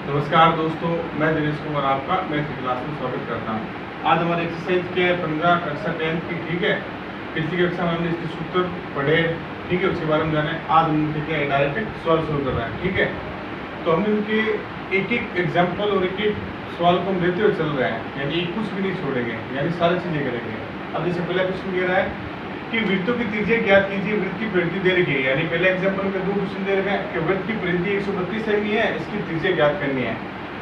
नमस्कार दोस्तों, मैं दिनेश कुमार आपका मैथ की क्लास में स्वागत करता हूँ। आज हमारी एक्सरसाइज क्या है? 15 कक्षा 10 की। ठीक है, पिछली कक्षा में हमने इसके सूत्र पढ़े, ठीक है, उसके बारे में जाने। आज हम उनके क्या है, डायरेक्ट सवाल शुरू कर रहे हैं। ठीक है, तो हमने उनके एक एक एग्जाम्पल और एक एक सवाल को हम देते हुए चल रहे हैं, यानी कुछ भी नहीं छोड़ेंगे, यानी सारी चीज़ें करेंगे। अब जैसे पहला क्वेश्चन कह रहा है कि वृत्तों की त्रिज्या ज्ञात कीजिए, वृत्त की परिधि दे रखी है। यानी पहले एग्जांपल में दो क्वेश्चन दे रखे हैं कि वृत्त की परिधि 132 सेमी है, इसकी त्रिज्या ज्ञात करनी है।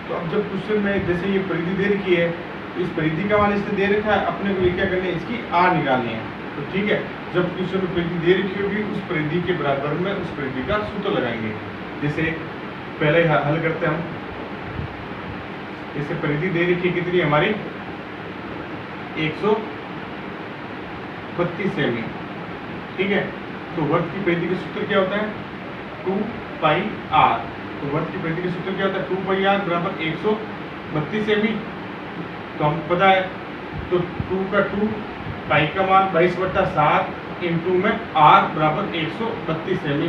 तो अब जब क्वेश्चन में जैसे ये परिधि दे रखी है, इस परिधि का मान इसने दे रखा है, अपने को ये क्या करनी है, इसकी आर निकालनी है। तो ठीक है, जब क्वेश्चन में परिधि दे रखी होगी, उस परिधि के बराबर में उस परिधि का सूत्र लगाएंगे। जैसे पहले हल करते हैं हम। जैसे परिधि दे रखी है कितनी हमारी 132 सेमी। ठीक है, तो वर्ग की परिधि का सूत्र क्या होता है? 2 पाई आर। तो वर्ग की परिधि का सूत्र क्या होता है? 2 पाई आर बराबर 132 सेमी। तो हम पता है, तो 2 का 2, पाई का मान 22/7 इंटू में आर बराबर 132 सेमी।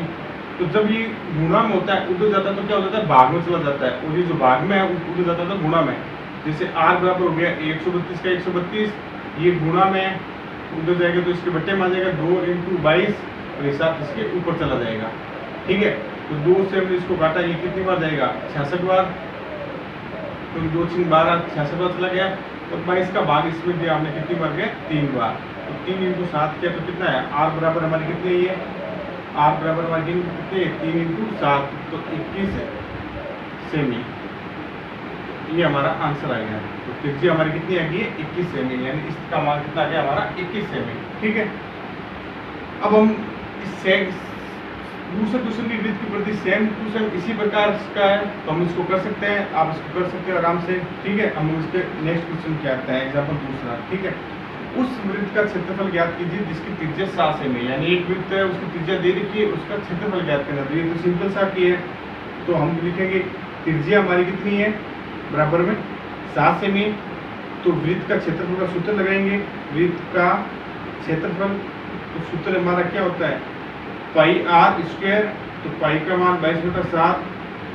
तो जब ये गुणा में होता है, उधर जाता है तो क्या हो जाता है, भाग में चला जाता है, और ये जो भाग में है उधर जाता था गुणा में। जैसे आर बराबर हो गया 132 का 132, ये गुणा में उधर जाएगा तो इसके बट्टे में आ जाएगा 2 × 22, और ये 7 इसके ऊपर चला जाएगा। ठीक है, तो 2 से हमने इसको काटा, ये कितनी बार जाएगा? 66 बार। तो 2 × 12 66 बार चला गया, और 22 का भाग इसमें दिया हमने कितनी बार गया? 3 बार। तो 3 × 7 किया तो कितना है? आर बराबर हमारी कितनी है? आर बराबर हमारी कितनी है? 3 × 7, तो 21 सेमी। ये हमारा आंसर आ गया। तो त्रिज्या हमारी कितनी आ गई है? 21 सेमी, यानी इसका मान कितना आ गया हमारा? 21 सेमी। ठीक है, अब हम इससे दूसरे क्वेश्चन की वृत्त की परिधि सेम टू सेम इसी प्रकार का है, तो हम इसको कर सकते हैं, आप इसको कर सकते हैं आराम से। ठीक है, हम इसके नेक्स्ट क्वेश्चन क्या आता है, एग्जाम्पल दूसरा। ठीक है, उस वृत्त का क्षेत्रफल ज्ञात कीजिए जिसकी त्रिज्या 7 सेमी। यानी एक वृत्त है, उसकी त्रिज्या दे रखी है, उसका क्षेत्रफल ज्ञात करना। तो ये तो सिंपल सा की है, तो हम लिखेंगे त्रिज्या हमारी कितनी है, बराबर में 7 सेमी। तो वृत्त का क्षेत्रफल का सूत्र लगाएंगे। वृत्त का क्षेत्रफल, तो सूत्र हमारा क्या होता है? पाई आर स्क्वायर। तो पाई का मान 22/7,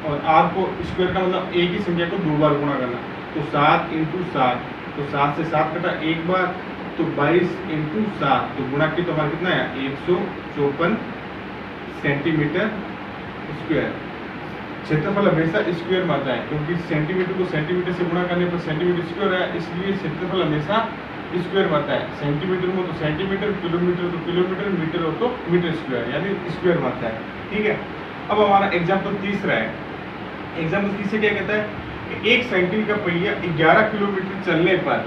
और आर को स्क्वायर का मतलब एक ही संख्या को 2 बार गुणा करना। तो 7 × 7, तो 7 से 7 कटा एक बार, तो 22 × 7, तो गुणा की तो हमारा कितना है? 154 सेंटीमीटर स्क्वायर। क्षेत्रफल हमेशा स्क्वायर में आता है, क्योंकि सेंटीमीटर को सेंटीमीटर से गुणा करने पर सेंटीमीटर स्क्वायर है, इसलिए क्षेत्रफल हमेशा स्क्वायर में आता है। सेंटीमीटर में तो सेंटीमीटर, किलोमीटर तो किलोमीटर, मीटर हो तो मीटर स्क्वायर, यानी स्क्वायर में आता है। ठीक है, अब हमारा एग्जाम्पल तीसरा है। एग्जाम्पल तीसरा क्या कहता है कि एक साइकिल का पहिया 11 किलोमीटर चलने पर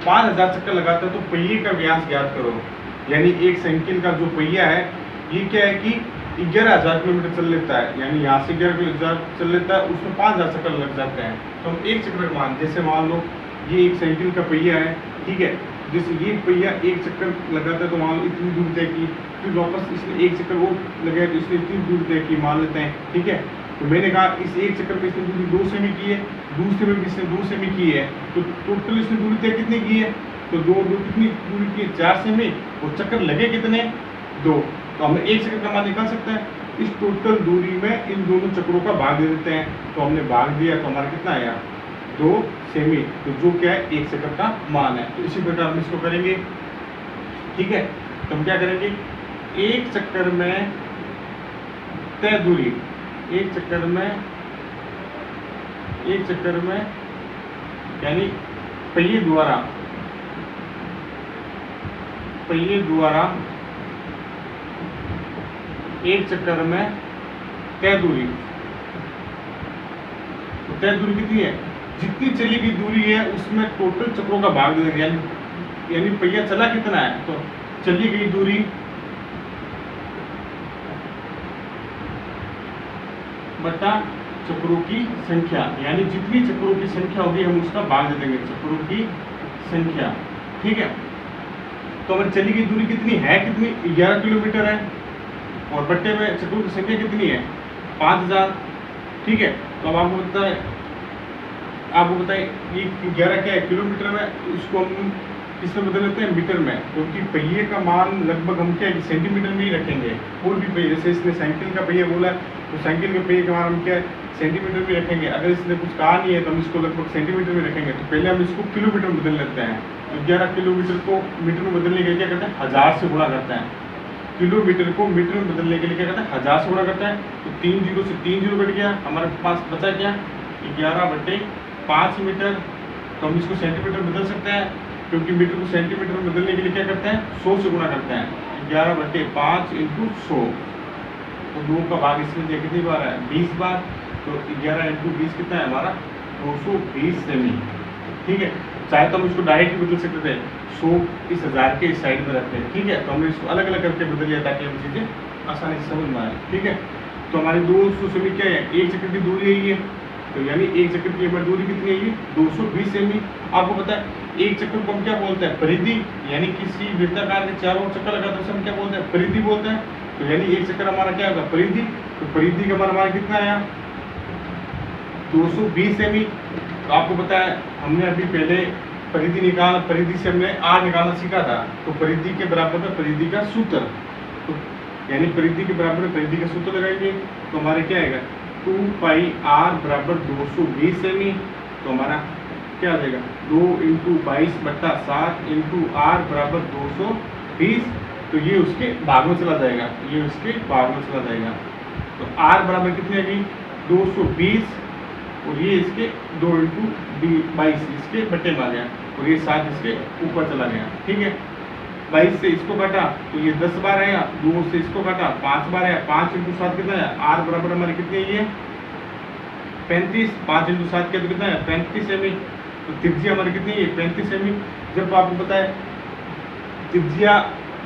5000 चक्कर लगाता है, तो पहिए का व्यास ज्ञात करो। यानी एक साइकिल का जो पहिया है, ये क्या है कि 11,000 किलोमीटर चल लेता है, यानी यहाँ से 11,000 चल लेता है, उसमें 5,000 चक्कर लग जाते हैं। तो हम एक चक्कर का मान, जैसे मान लो ये एक साइकिल का पहिया है, ठीक है, जैसे ये पहिया एक चक्कर लगाता है, तो मान लो इतनी दूर तय की, फिर वापस इसने एक चक्कर वो लगाया तो इसने इतनी दूर तय की, मान लेते हैं। ठीक है, तो मैंने कहा इस एक चक्कर में इसने दूरी 2 सेमी की है, दूसरे में इसने 2 सेमी की है, तो टोटल इसने दूरी तय कितनी की है? तो दो कितनी दूरी की है? 4 सेमी, और चक्कर लगे कितने? 2। तो हमने एक चक्कर का मान निकाल सकते हैं। इस टोटल दूरी में इन दोनों चक्रों का भाग दे देते हैं, तो हमने भाग दिया, तो हमारा कितना आया? 2 सेमी। तो जो क्या है, एक चक्कर का मान है। तो इसी प्रकार हम इसको करेंगे। ठीक है, तो हम क्या करेंगे, एक चक्कर में तय दूरी, एक चक्कर में यानी पहिए द्वारा एक चक्कर में तय दूरी, तो तय दूरी कितनी है? जितनी चली गई दूरी है उसमें टोटल चक्रों का भाग दे देंगे, यानी पहिया चला कितना है, तो चली गई दूरी बटा चक्रों की संख्या, यानी जितनी चक्रों की संख्या होगी हम उसका भाग दे देंगे, चक्रों की संख्या। ठीक है, तो हमारी चली गई दूरी कितनी है? कितनी? 11 किलोमीटर है, और बट्टे में चक्रों की संख्या कितनी है? 5000। ठीक है, तो अब आपको बताए ये 11 क्या है किलोमीटर में, तो इसको हम इसमें बदल लेते हैं मीटर में, क्योंकि पहिए का मान लगभग हम क्या है सेंटीमीटर में ही रखेंगे। कोई भी पहिए, जैसे इसने साइकिल का पहिया बोला तो साइकिल के पहिए का मान हम क्या है सेंटीमीटर में रखेंगे। अगर इसने कुछ कहा नहीं है तो हम इसको लगभग सेंटीमीटर में रखेंगे। तो पहले हम इसको किलोमीटर में बदल लेते हैं। तो 11 किलोमीटर को मीटर में बदलने के लिए क्या करते हैं 1000 से गुणा करते हैं। किलोमीटर को मीटर में बदलने के लिए क्या करते हैं 1000 से गुणा करते हैं। तो 3 जीरो से 3 जीरो कट गया, हमारे पास बचा क्या 11/5 मीटर। तो हम इसको सेंटीमीटर में बदल सकते हैं, क्योंकि मीटर को सेंटीमीटर में बदलने के लिए क्या करते हैं 100 से गुणा करते हैं। 11/5 × 100, तो 2 का भाग इसमें दिया कितनी बार है 20 बार। तो 11 × 20 कितना है हमारा 220 सेमी। ठीक है, चाहे तो हम इसको डायरेक्ट बदल सकते थे, 100 इस 1000 के इस साइड में रखते हैं। ठीक है, तो हमने इसको अलग अलग करके बदल लिया ताकि हम चीज़ें आसानी से समझ में आए। ठीक है, तो हमारी 200 सेमी क्या है, 1 चक्कर की दूरी है ये। तो यानी 1 चक्कर की हमारी दूरी कितनी है ये 220 सेमी। आपको पता है 1 चक्कर को हम क्या बोलते हैं परिधि, यानी किसी वृत्ताकार के चारों चक्कर लगाते हैं हम क्या बोलते हैं परिधि बोलते हैं। तो यानी 1 चक्कर हमारा क्या होगा परिधि। तो परिधि का मान हमारा कितना आया 220 सेमी। तो आपको पता है हमने अभी पहले परिधि निकाल, परिधि से हमने आर निकालना सीखा था। तो परिधि के बराबर में परिधि का सूत्र, तो यानी परिधि के बराबर में परिधि का सूत्र लगाएंगे तो हमारे क्या आएगा 2πr बराबर 220 सेमी। तो हमारा क्या आ जाएगा 2 × 22/7 × r बराबर 220। तो ये उसके भाग में चला जाएगा, ये उसके भाग में चला जाएगा। तो r बराबर कितनी आ गई 220 और ये इसके 2 × 22 इसके बट्टे में आ गया और ये 7 इसके ऊपर चला गया। ठीक है, 22 से इसको काटा तो ये 10 बार आया, 2 से इसको काटा 5 बार आया, 5 × 7 कितना है r बराबर हमारे कितने ये 35। 5 × 7 क्या तो कितना है 35 सेमी। तो त्रिज्या हमारी कितनी है 35 सेमी। जब आपको पता है त्रिज्या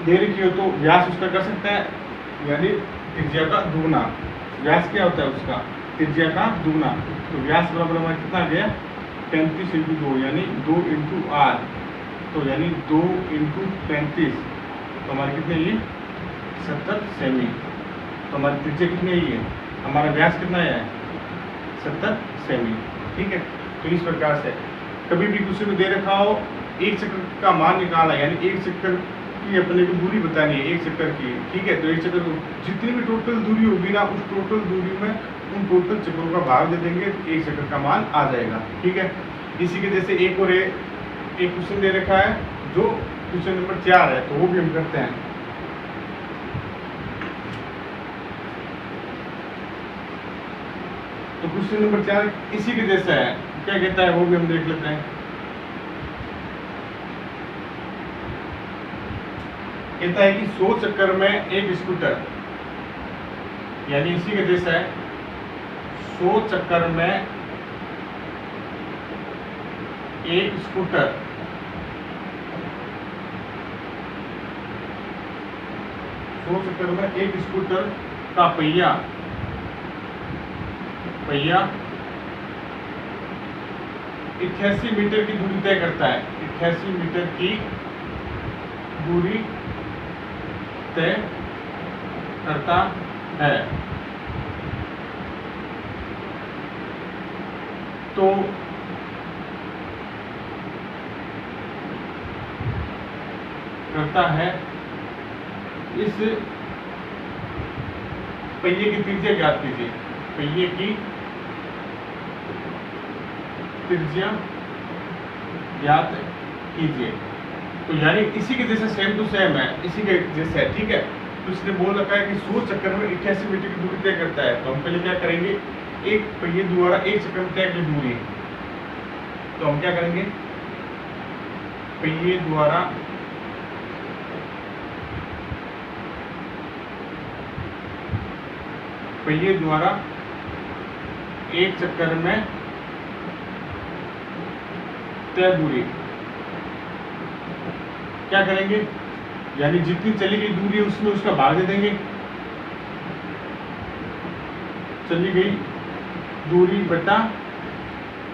दे रखी हो तो व्यास उसका कर सकता है, यानी त्रिज्या का दुगुना। व्यास क्या होता है उसका त्रिज्या का दुगुना। तो व्यास बराबर हमारा कितना आ गया 35 × 2 यानी 2 × r। तो यानी 2 × 35 तो हमारे कितने ये 70 सेमी। तो हमारी त्रिज्या कितनी है ये हमारा व्यास कितना है 70 सेमी। ठीक है, तो इस प्रकार से कभी भी क्वेश्चन में दे रखा हो 1 चक्कर का मान निकालना, यानी 1 चक्कर की अपने को दूरी बतानी है 1 चक्कर की। ठीक है, तो 1 चक्कर जितनी भी टोटल दूरी होगी ना उस टोटल दूरी में उन टोटल चक्करों का भाग दे देंगे, 1 चक्कर का मान आ जाएगा। ठीक है, इसी के जैसे एक और एक क्वेश्चन दे रखा है जो क्वेश्चन नंबर 4 है, तो वो भी हम करते हैं। तो क्वेश्चन नंबर 4 इसी के जैसा है, क्या कहता है वो भी हम देख लेते हैं। कहता है कि 100 चक्कर में एक स्कूटर, यानी इसी के जैसा है 100 चक्कर में एक स्कूटर 100 चक्कर में एक स्कूटर का पहिया 88 मीटर की दूरी तय करता है। 88 मीटर की दूरी तय करता है। तो करता है इस पहिए की त्रिज्या ज्ञात कीजिए। पहिए की त्रिज्या ज्ञात कीजिए। तो यानी इसी के जैसे सेम टू सेम है, इसी के जैसे है। ठीक है, तो इसने बोल रखा है कि 100 चक्कर में 88 मीटर की दूरी तय करता है। तो हम पहले क्या करेंगे एक पहिए द्वारा 1 चक्कर में तय की दूरी, तो हम क्या करेंगे पहिए द्वारा एक चक्कर में तय दूरी क्या करेंगे, यानी जितनी चली गई दूरी है उसमें उसका भाग दे देंगे। चली गई दूरी बटा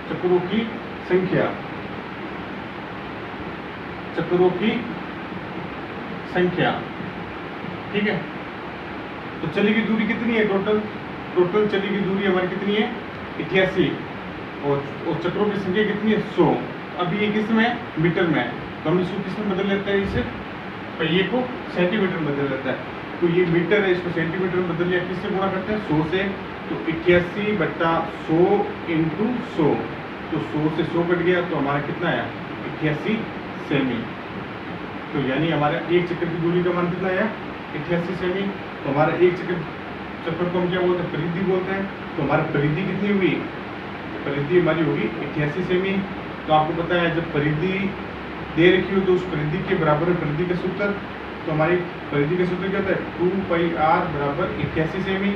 चक्रों की संख्या, चक्रों की संख्या। ठीक है, तो चली गई दूरी कितनी है टोटल चली गई दूरी हमारी कितनी है 88 और चक्रों की संख्या कितनी है 100। अब ये किस में मीटर में, तो हम इसको किस में बदल लेते हैं, इसे पहिए को सेंटीमीटर में बदल लेते हैं। तो ये मीटर है, इसको सेंटीमीटर में बदल लिया, किससे गुणा करते हैं 100 से, तो 88/100 इंटू 100, तो 100 से 100 कट गया तो हमारा कितना आया 88 सेमी। तो यानी हमारा एक चक्कर की दूरी का मान कितना आया 88 सेमी। तो हमारा एक चक्कर को हम क्या बोलते हैं परिधि बोलते हैं। तो हमारी परिधि कितनी हुई, परिधि हमारी होगी 88 सेमी। तो आपको पता है जब परिधि दे रखी हो तो उस परिधि के बराबर है परिधि का सूत्र। तो हमारी परिधि का सूत्र क्या होता है 2πr बराबर 88 सेमी।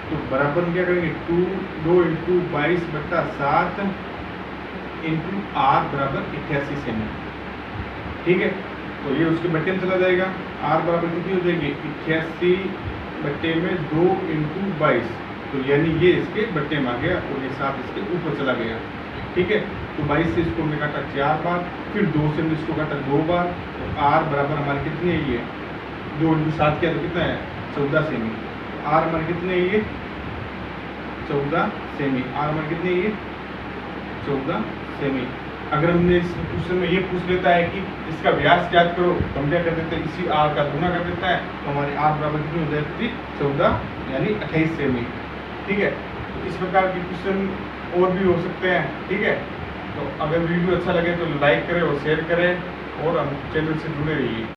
तो बराबर हम क्या करेंगे 2 × 22/7 इंटू r बराबर 88 सेमी। ठीक है, तो ये उसके बट्टे में चला जाएगा। r बराबर कितनी हो जाएगी 88/2 × 22, तो यानी ये इसके बट्टे में आ गया और ये 7 इसके ऊपर चला गया। ठीक है, तो 22 से इसको हमने काटा 4 बार, फिर 2 से हमने इसको काटा 2 बार। तो r बराबर हमारे कितनी है ये 2 × 7 किया तो कितना है 14 सेमी। r हमारे कितने है ये 14 सेमी। r हमारे कितने है ये 14 सेमी। अगर हमने इस क्वेश्चन में ये पूछ लेता है कि इसका व्यास ज्ञात करो तो हम क्या कर देते हैं इसी r का गुना कर देता है। तो हमारी r बराबर कितनी हो जाती 14 यानी 28 सेमी। ठीक है, तो इस प्रकार के क्वेश्चन और भी हो सकते हैं। ठीक है, तो अगर वीडियो अच्छा लगे तो लाइक करें और शेयर करें और हम चैनल से जुड़े रहिए।